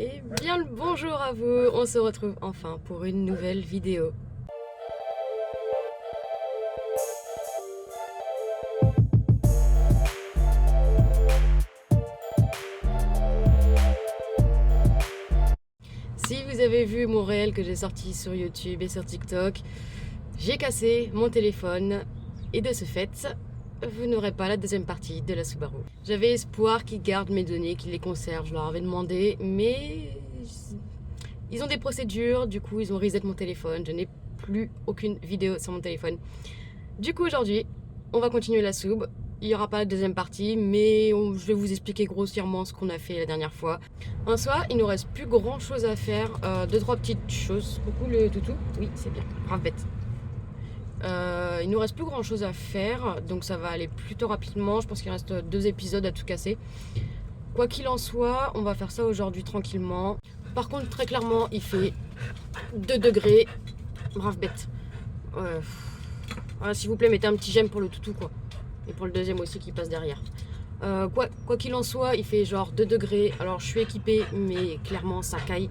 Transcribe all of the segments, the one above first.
Et bien le bonjour à vous, on se retrouve enfin pour une nouvelle vidéo. Si vous avez vu mon réel que j'ai sorti sur YouTube et sur TikTok, j'ai cassé mon téléphone et de ce fait, vous n'aurez pas la deuxième partie de la Subaru. J'avais espoir qu'ils gardent mes données, qu'ils les conservent, je leur avais demandé, mais ils ont des procédures, du coup ils ont reset mon téléphone, je n'ai plus aucune vidéo sur mon téléphone. Du coup aujourd'hui, on va continuer la sub. Il n'y aura pas la deuxième partie, mais je vais vous expliquer grossièrement ce qu'on a fait la dernière fois. En soi, il nous reste plus grand chose à faire. Deux, trois petites choses. Coucou le toutou. Oui, c'est bien. Brave bête. Il nous reste plus grand chose à faire, donc ça va aller plutôt rapidement. Je pense qu'il reste 2 épisodes à tout casser. Quoi qu'il en soit, on va faire ça aujourd'hui tranquillement. Par contre, très clairement, il fait 2 degrés. Brave bête. Voilà, s'il vous plaît, mettez un petit j'aime pour le toutou, quoi. Et pour le deuxième aussi qui passe derrière. Quoi qu'il en soit, il fait genre 2 degrés. Alors je suis équipée, mais clairement ça caille.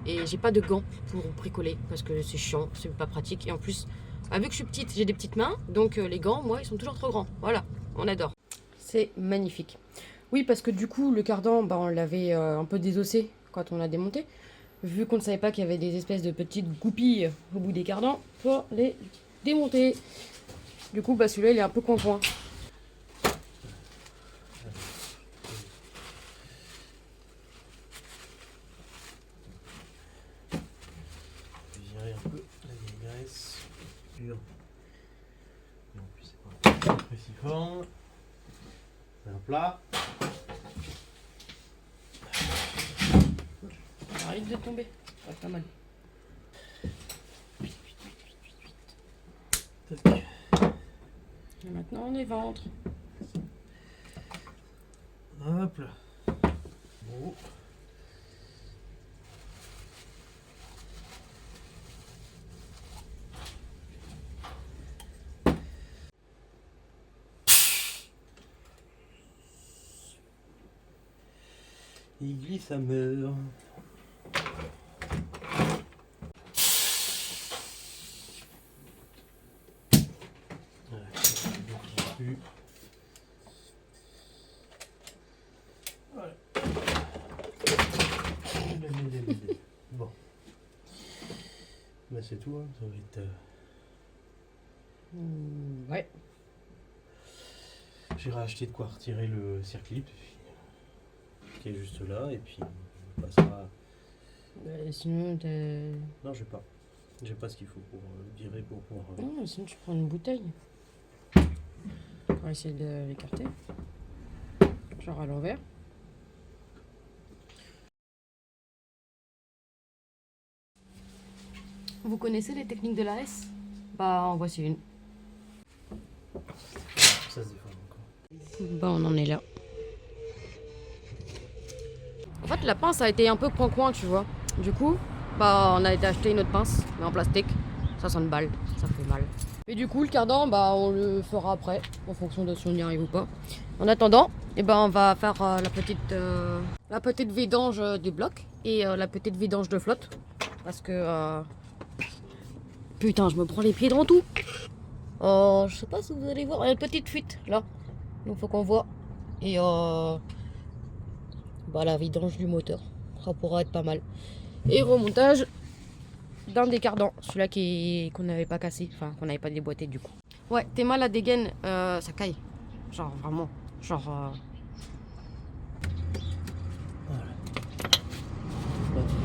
Et j'ai pas de gants pour bricoler parce que c'est chiant, c'est pas pratique. Et en plus, vu que je suis petite, j'ai des petites mains. Donc les gants, moi, ils sont toujours trop grands. Voilà, on adore. C'est magnifique. Oui, parce que du coup, le cardan, bah, on l'avait un peu désossé quand on l'a démonté. Vu qu'on ne savait pas qu'il y avait des espèces de petites goupilles au bout des cardans pour les démonter. Du coup, bah, celui-là, il est un peu coin-coin. Virer un peu la vieille graisse pure. Et en plus, c'est pas préciforme. C'est un plat. Arrête de tomber. Ouais, pas mal. Tac. Et maintenant, on est ventre. Hop là. Bon. Il glisse à meurt. Voilà. Bon. Bah c'est tout, hein. Ça va être... Ouais. J'ai racheté de quoi retirer le circlip qui est juste là et puis on passera. Sinon, Non, j'ai pas. J'ai pas ce qu'il faut pour virer pour pouvoir. non, sinon tu prends une bouteille. On va essayer de l'écarter. Genre à l'envers. Vous connaissez les techniques de la S? Bah, en voici une. Ça se déforme encore. Bah, on en est là. En fait, la pince a été un peu coin-coin, tu vois. Du coup, bah, on a été acheter une autre pince, mais en plastique. Ça sent une balle, ça fait mal. Et du coup, le cardan, bah, on le fera après, en fonction de si on y arrive ou pas. En attendant, eh ben, on va faire la petite vidange du bloc et la petite vidange de flotte. Parce que... Putain, je me prends les pieds dans tout. Je sais pas si vous allez voir, il y a une petite fuite, là. Donc, faut qu'on voit. Et bah, la vidange du moteur. Ça pourra être pas mal. Et remontage d'un des cardans. Celui-là qu'on n'avait pas cassé. Enfin, qu'on n'avait pas déboîté du coup. Ouais, t'es mal à dégaine, ça caille. Genre, vraiment. Genre...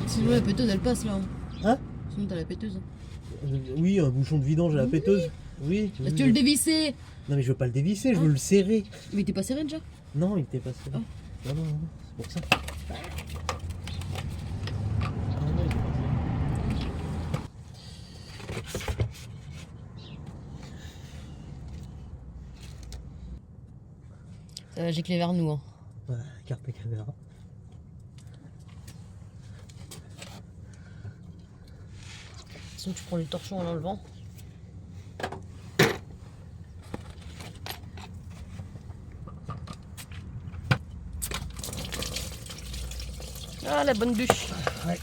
Sinon, la péteuse, elle passe, là. Hein? Sinon, t'as la péteuse. Oui, un bouchon de vidange à la péteuse. Oui. Bah, tu veux le dévisser. Non, mais je veux pas le dévisser, je veux le serrer. Mais t'es pas serré déjà? Non, il était pas serré. Oh. Non, non, non, c'est pour ça. Ça va gicler vers nous, hein. Ouais, carte la caméra. Sinon, tu prends le torchon en enlevant. la bonne bûche. Ouais.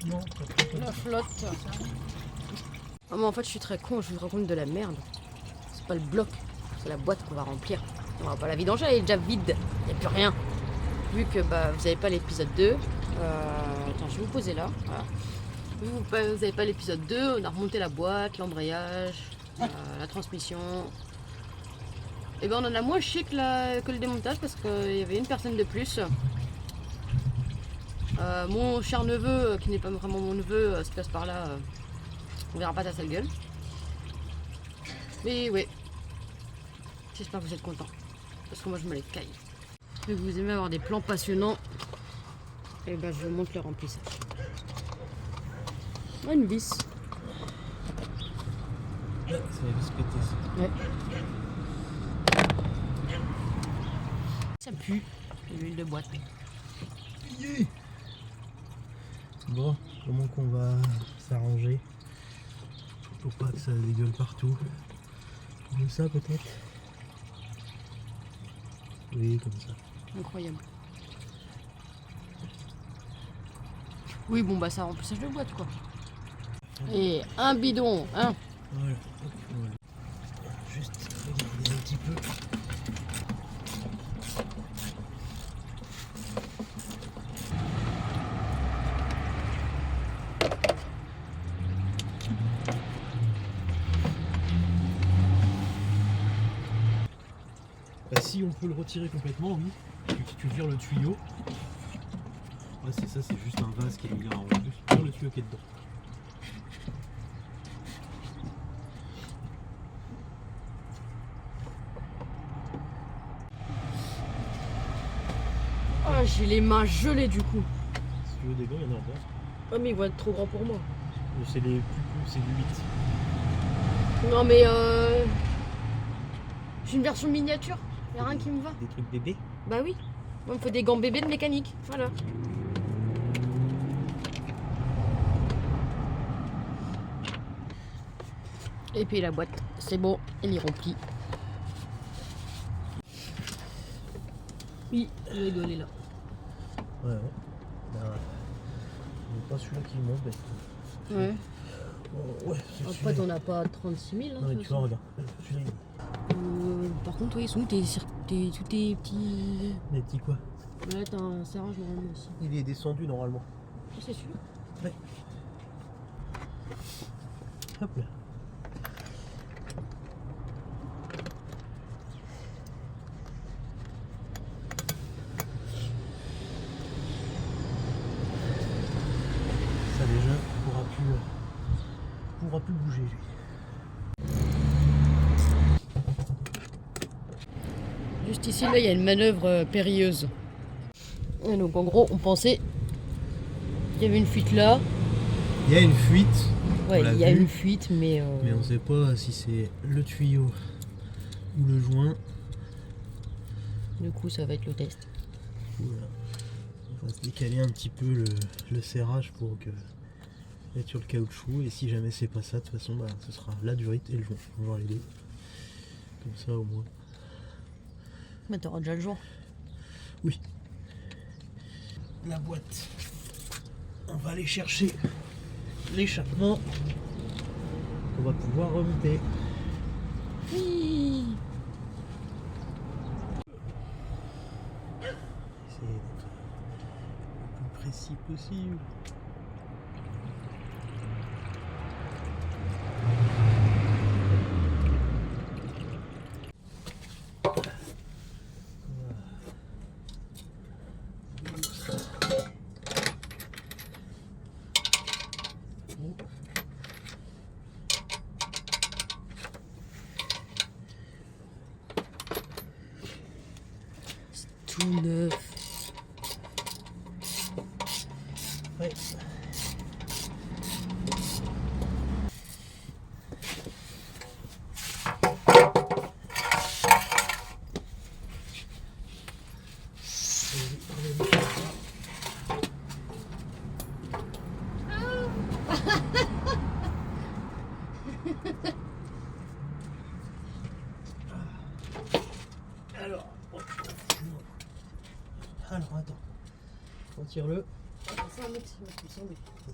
Non, La flotte. Ah, mais en fait, je suis très con, je vous raconte de la merde. C'est pas le bloc, c'est la boîte qu'on va remplir. On va pas la vidanger, elle est déjà vide. Il n'y a plus rien. Vu que bah, vous n'avez pas l'épisode 2. Attends, je vais vous poser là. Voilà. Vous n'avez pas l'épisode 2, on a remonté la boîte, l'embrayage, la transmission. Et ben on en a moins chier que le démontage parce qu'il y avait une personne de plus. Mon cher neveu, qui n'est pas vraiment mon neveu, se passe par là. On verra pas ta sale gueule. Mais ouais. J'espère que vous êtes contents. Parce que moi je me les caille. Et que vous aimez avoir des plans passionnants. Et ben je vous montre le remplissage. Ah, une vis. Ouais, c'est la vis pétée ça. Ouais. Ça pue. L'huile de boîte. Yeah. Bon, comment qu'on va s'arranger pour pas que ça dégueule partout? Comme ça peut-être? Oui, comme ça. Incroyable. Oui, bon bah ça remplissage de boîte quoi. Et un bidon, hein. Voilà. Voilà. Juste regarder un petit peu. Bah, si on peut le retirer complètement, oui. Tu vires le tuyau. Ouais, c'est ça, c'est juste un vase qui est là en plus. Vire le tuyau qui est dedans. Oh, j'ai les mains gelées du coup. Si tu veux des gants, il y en a dedans. Oh mais ils vont être trop grands pour moi. C'est les plus, c'est du 8. Non mais j'ai une version miniature. Y a rien qui me va. Des trucs bébés. Bah oui. Moi il me faut des gants bébés de mécanique. Voilà. Et puis la boîte, c'est bon, elle est remplie. Oui, le rigole est là. Ouais, ouais. Ben, pas celui-là qui monte, mais... Ouais. Oh, ouais, c'est Après celui-là. t'en as pas 36 000. Hein, Non, mais de tu toute vois, façon. regarde. Celui-là, Par contre, oui, ils sont où tous tes petits. il est petit quoi? Ouais, t'as un serrage normalement aussi. Il est descendu normalement. Ah, c'est celui-là. Ouais. Hop là. Ça déjà pourra plus bouger lui. Juste ici, là, il y a une manœuvre périlleuse. Et donc, en gros, on pensait qu'il y avait une fuite là. Il y a une fuite. Ouais, On l'a il y a vu, une fuite, mais. mais on sait pas si c'est le tuyau ou le joint. Du coup, ça va être le test. Voilà. On va se décaler un petit peu le serrage pour que être sur le caoutchouc, et si jamais c'est pas ça, de toute façon bah, ce sera la durite et le joint. On va voir les deux. Comme ça au moins. Mais t'auras déjà le joint. Oui. La boîte. On va aller chercher l'échappement qu'on va pouvoir remonter. Oui. Essayer d'être le plus précis possible. Tout neuf. Ouais. Alors, attends, retire-le. Parce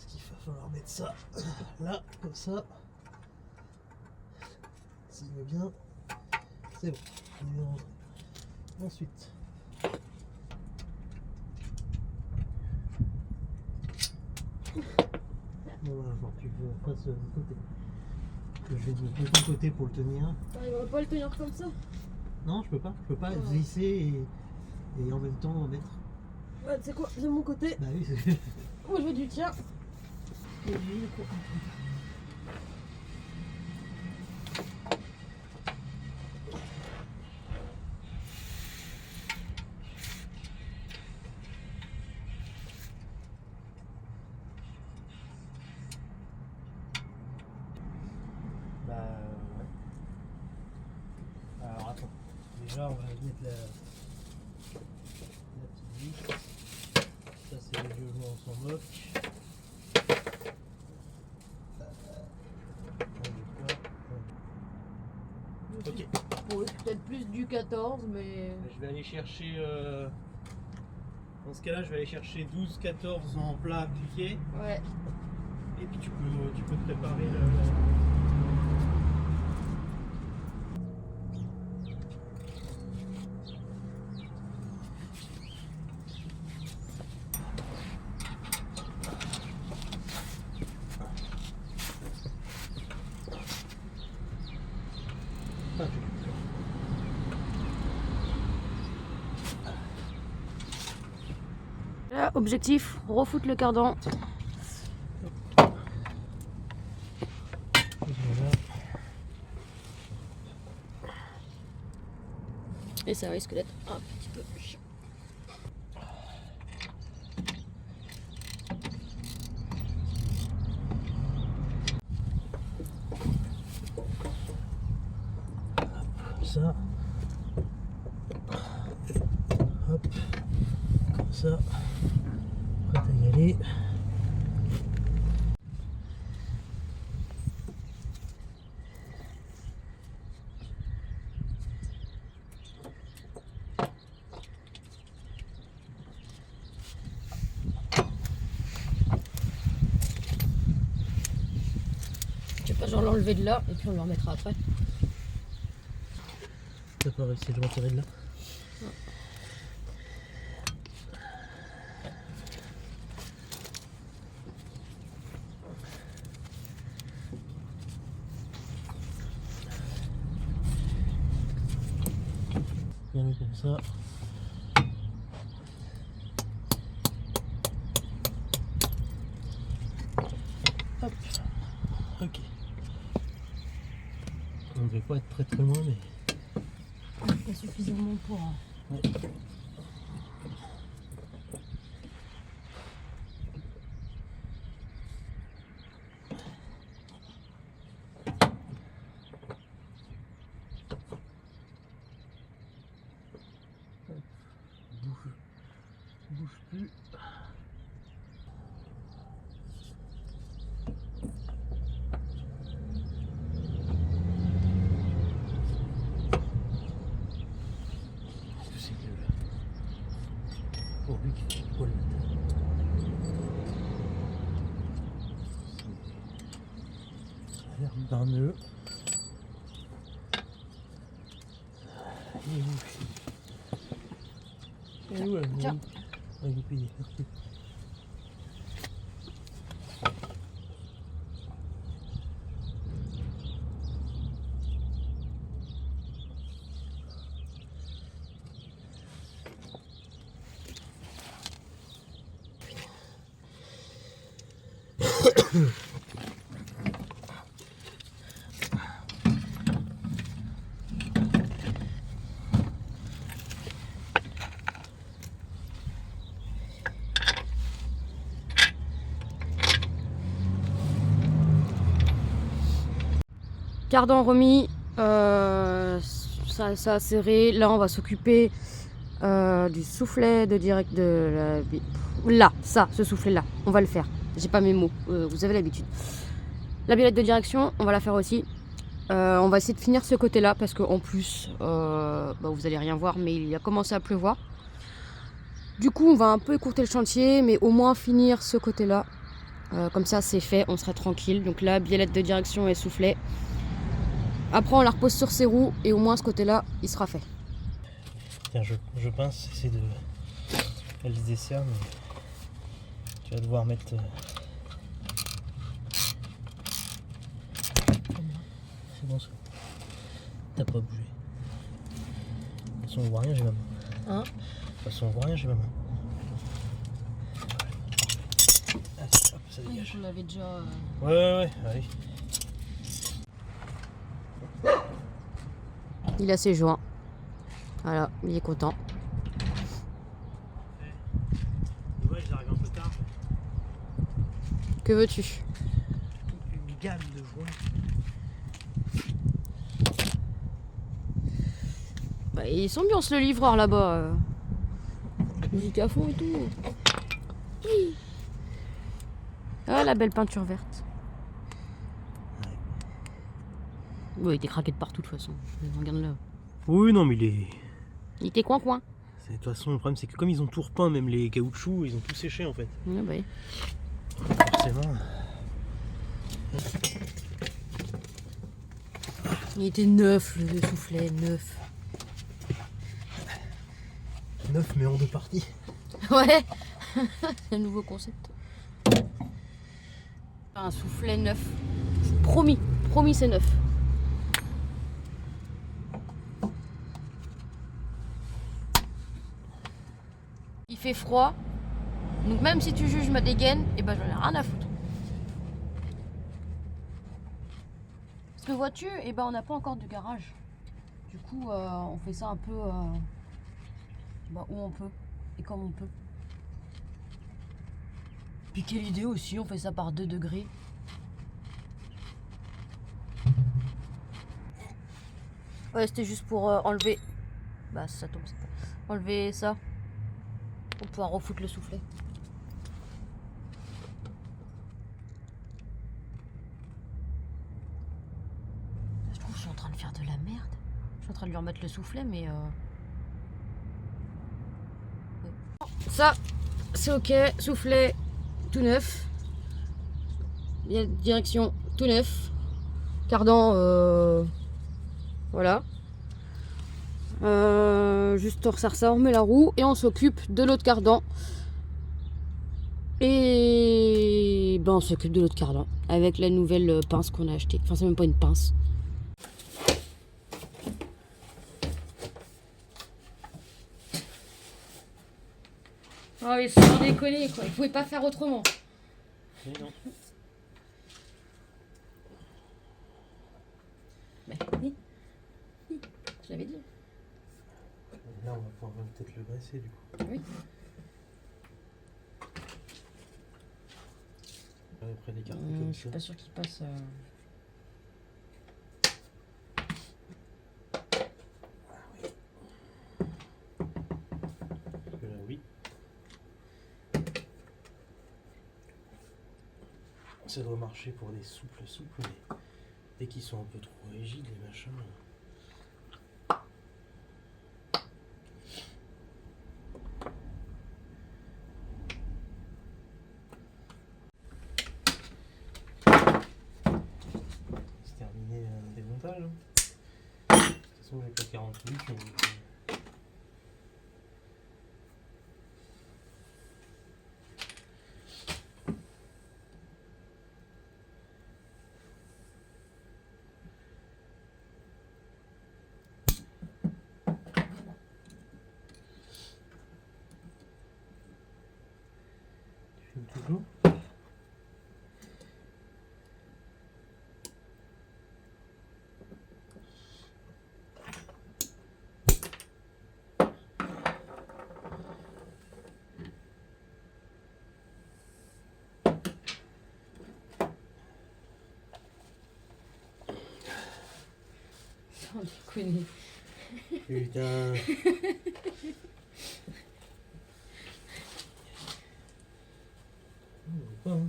qu'il va falloir mettre ça là, comme ça. S'il veut bien, c'est bon. Ensuite, bon, voilà, genre, tu veux face du côté. Que je vais de ton côté pour le tenir. T'arriveras pas à le tenir comme ça? Non, je peux pas glisser et en même temps mettre. Ouais, tu sais quoi, de mon côté. Bah oui, c'est. Moi je veux du tien. Et lui, quoi. Bah ouais. Alors attends. Déjà on va mettre la petite vis. Ça c'est les vieux joueurs, on s'en moque. Ok. Bon, peut-être plus du 14, mais. Je vais aller chercher. Dans ce cas-là, je vais aller chercher 12-14 en plat appliqué. Ouais. Et puis tu peux préparer le. Là, objectif, refoutre le cardan. Voilà. Et ça risque d'être un petit peu chiant. Comme ça. Hop. Comme ça. Prêt à y aller. Je sais pas, genre l'enlever de là et puis on le remettra après. T'as pas réussi à le retirer de là? Non. Bien mis comme ça. Hop. Ok. On ne devait pas être très loin, mais. Pas suffisamment pour. Ouais. Bouge plus. C'est que pour lui qui fait poil ça a l'air d'un nœud. Et où elle Tiens. Elle est payée, merci. Cardan remis, ça a serré. Là, on va s'occuper du soufflet de direct de la... Là, ça, ce soufflet-là, on va le faire. J'ai pas mes mots, vous avez l'habitude. La biellette de direction, on va la faire aussi. On va essayer de finir ce côté-là parce qu'en plus, vous allez rien voir, mais il a commencé à pleuvoir. Du coup, on va un peu écourter le chantier, mais au moins finir ce côté-là. Comme ça, c'est fait, on sera tranquille. Donc là, biellette de direction et soufflet. Après, on la repose sur ses roues et au moins ce côté-là, il sera fait. Tiens, je pince, c'est de... Elle se dessert, mais tu vas devoir mettre... C'est bon ça. T'as pas bougé. De toute façon, on voit rien, j'ai ma main. Hein? De toute façon, on voit rien, j'ai ma main. Allez, hop, ça dégage. On l'avait déjà... Ouais, allez. Il a ses joints. Voilà, il est content. Ouais, j'arrive un peu tard. Que veux-tu? Une gamme de joints. Il s'ambiance le livreur là-bas. Musique à fond et tout. Oui. Ah, la belle peinture verte. Ouais, il était craqué de partout de toute façon. Regarde là. Oui, non, mais Il était coin-coin. de toute façon, le problème, c'est que comme ils ont tout repeint, même les caoutchoucs, ils ont tout séché en fait. Ouais, bah. Forcément. Il était neuf le soufflet, neuf. 9 mais en 2 parties. Ouais. C'est un nouveau concept. Un soufflet neuf. Promis, c'est neuf. Il fait froid. Donc même si tu juges ma dégaine, j'en ai rien à foutre. Parce que vois-tu, on n'a pas encore de garage. Du coup, on fait ça un peu où on peut et comme on peut. Puis quelle idée aussi, on fait ça par 2 degrés. Ouais, c'était juste pour enlever. Ça tombe, c'est pas. Enlever ça. Pour pouvoir refoutre le soufflet. Je trouve que je suis en train de faire de la merde. Je suis en train de lui remettre le soufflet, mais ça, c'est ok. Soufflet tout neuf. Direction tout neuf. Cardan, voilà. Juste on resserre ça, on remet la roue et on s'occupe de l'autre cardan. Et on s'occupe de l'autre cardan avec la nouvelle pince qu'on a achetée. Enfin, c'est même pas une pince. Oh, mais sans déconner, quoi. Il pouvait pas faire autrement. Oui, non. Oui. Je l'avais dit. Là, on va pouvoir peut-être le graisser du coup. Oui. Après les cartes comme Je ça. suis pas sûr qu'il passe. Parce que là, oui. Ça doit marcher pour des souples, mais dès qu'ils sont un peu trop rigides, les machins. C'est terminé le démontage. De toute façon, j'ai pas 40 minutes. Toujours. Sans déconner. Putain. Pas, hein.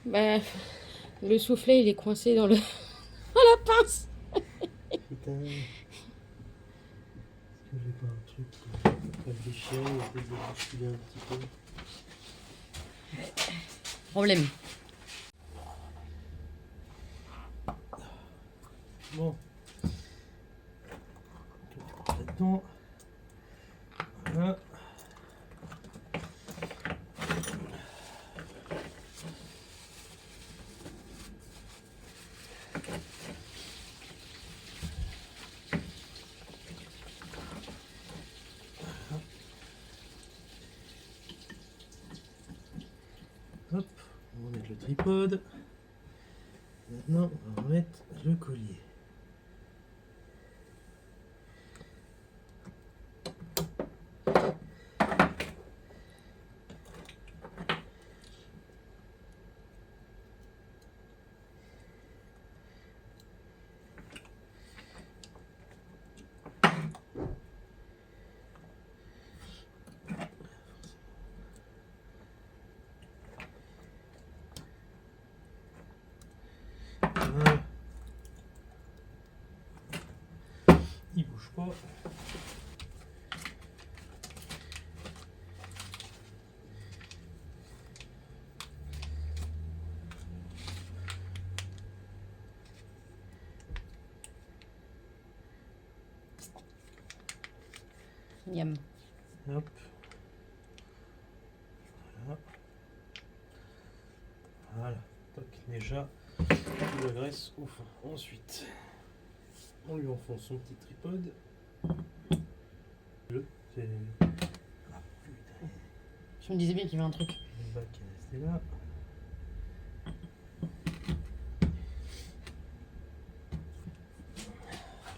Bah, le soufflet, il est coincé dans le... dans la pince. Putain. Est-ce que j'ai pas un truc qui va pas le déchirer et peut-être le bousculer un petit peu? Problème. Bon. Là-dedans. Voilà. Hop, on va mettre le tripode. Maintenant, on va remettre le collier. Voilà. Il bouge pas. Miam. Hop. Voilà. Voilà. Toc, déjà, tout la graisse au fond. Ensuite, on lui enfonce son petit tripode. C'est... Ah, putain. Je me disais bien qu'il y avait un truc. Le bac est resté là.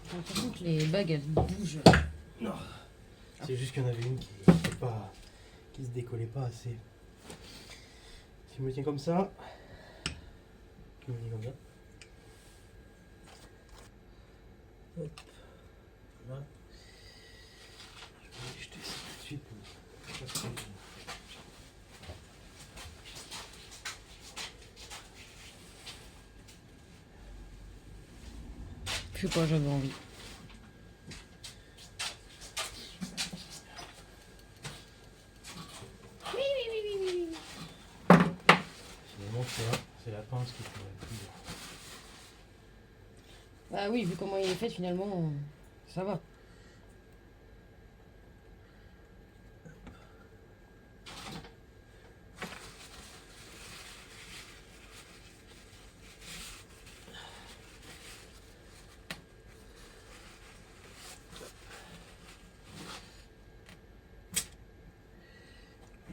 J'ai l'impression que les bagues, elles bougent. Non. C'est juste qu'il y en avait une qui se décollait pas assez. Si je me tiens comme ça, je me tiens comme ça. Hop. Voilà. Je vais aller jeter ça tout de suite. Parce que... Je sais pas, j'avais envie. Finalement, c'est la pince qui pourrait plus. Bah oui, vu comment il est fait, finalement, ça va.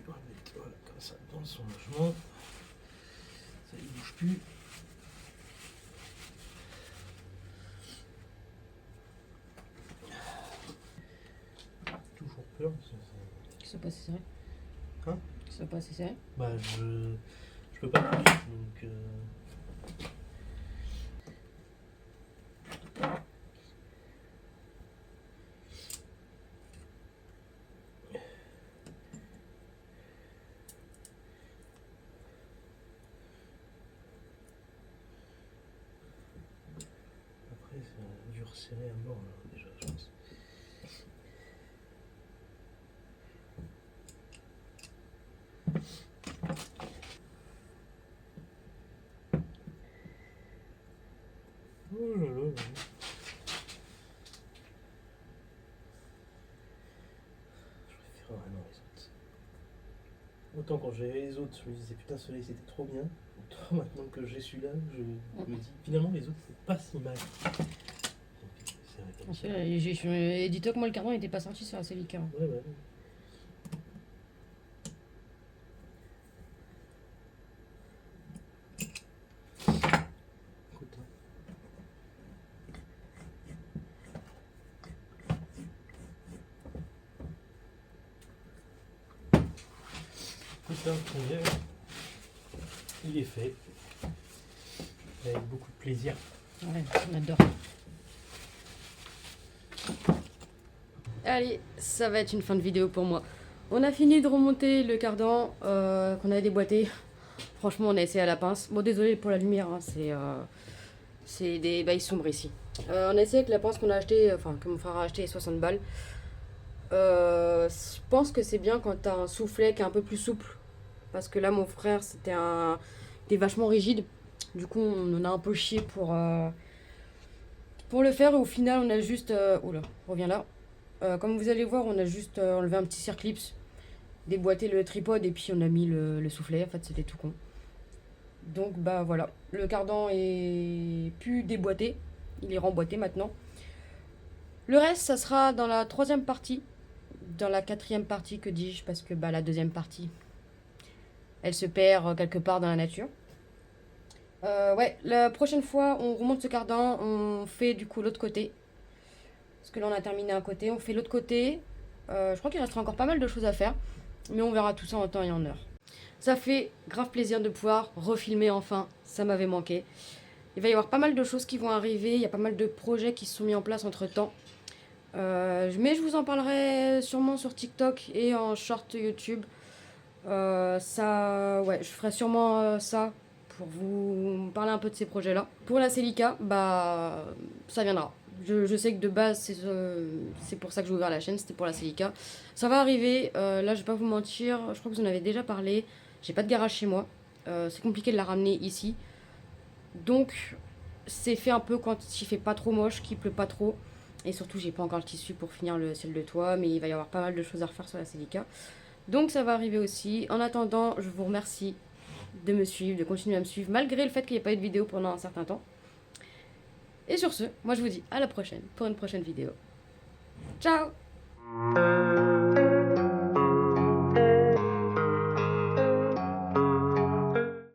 On va mettre voilà, comme ça dans son logement. Ça ne bouge plus. Toujours peur. Que ça passe serré. Hein? Que ça passe serré. Bah je peux pas plus, donc après ça a dû resserrer à mort là, déjà je pense. Oh là là là. Je préfère vraiment les autres. Autant quand j'avais les autres, je me disais putain ce soleil c'était trop bien. Autant maintenant que j'ai celui-là, je me dis finalement les autres c'est pas si mal. C'est vrai comme ça. Et dis-toi que moi, le carton n'était pas sorti sur la Celica. Ouais, ouais. Écoute, il est fait. Avec beaucoup de plaisir. Ouais, on adore. Allez, ça va être une fin de vidéo pour moi. On a fini de remonter le cardan qu'on avait déboîté. Franchement, on a essayé à la pince. Bon, désolé pour la lumière, hein, c'est des bails sombres ici. On a essayé avec la pince qu'on a acheté, enfin que mon frère a acheté 60 balles. Je pense que c'est bien quand t'as un soufflet qui est un peu plus souple. Parce que là, mon frère, était vachement rigide. Du coup, on en a un peu chié pour le faire. Et au final, on a juste... oula, reviens là. Comme vous allez voir, on a juste enlevé un petit circlips, déboîté le tripode et puis on a mis le soufflet. En fait, c'était tout con. Donc, bah voilà. Le cardan est plus déboîté. Il est remboîté maintenant. Le reste, ça sera dans la 3e partie. Dans la 4e partie, que dis-je, parce que bah, la 2e partie, elle se perd quelque part dans la nature. Ouais, la prochaine fois, on remonte ce cardan, on fait du coup l'autre côté. Parce que là, on a terminé un côté, on fait l'autre côté. Je crois qu'il restera encore pas mal de choses à faire. Mais on verra tout ça en temps et en heure. Ça fait grave plaisir de pouvoir refilmer enfin. Ça m'avait manqué. Il va y avoir pas mal de choses qui vont arriver. Il y a pas mal de projets qui se sont mis en place entre temps. Mais je vous en parlerai sûrement sur TikTok et en short YouTube. Ouais, je ferai sûrement ça pour vous parler un peu de ces projets-là. Pour la Celica, bah, ça viendra. Je sais que de base, c'est pour ça que j'ai ouvert la chaîne, c'était pour la Celica. Ça va arriver, là, je vais pas vous mentir, je crois que vous en avez déjà parlé. J'ai pas de garage chez moi, c'est compliqué de la ramener ici. Donc, c'est fait un peu quand il fait pas trop moche, qu'il pleut pas trop. Et surtout, j'ai pas encore le tissu pour finir le ciel de toit, mais il va y avoir pas mal de choses à refaire sur la Celica. Donc ça va arriver aussi. En attendant, je vous remercie de me suivre, de continuer à me suivre, malgré le fait qu'il n'y ait pas eu de vidéo pendant un certain temps. Et sur ce, moi je vous dis à la prochaine pour une prochaine vidéo. Ciao!